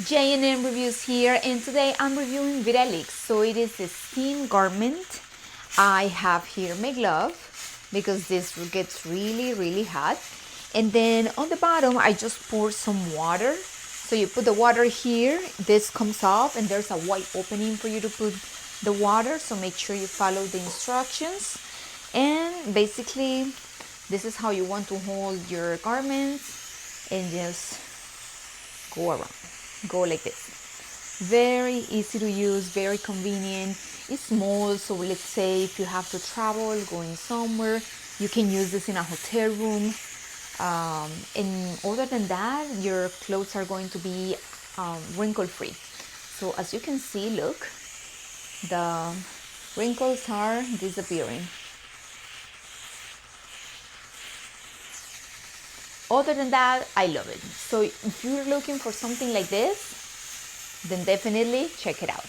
J&M Reviews here, and today I'm reviewing Virellix. So it is a steam garment. I have here my glove because this gets really hot, and then on the bottom I just poured some water. So you put the water here, this comes off, and there's a white opening for you to put the water, so make sure you follow the instructions. And basically this is how you want to hold your garments, and just go around, go like this. Very easy to use, very convenient. It's small, so let's say if you have to travel, going somewhere, you can use this in a hotel room. And other than that, your clothes are going to be wrinkle free. So as you can see, look, the wrinkles are disappearing. Other than that, I love it. So if you're looking for something like this, then definitely check it out.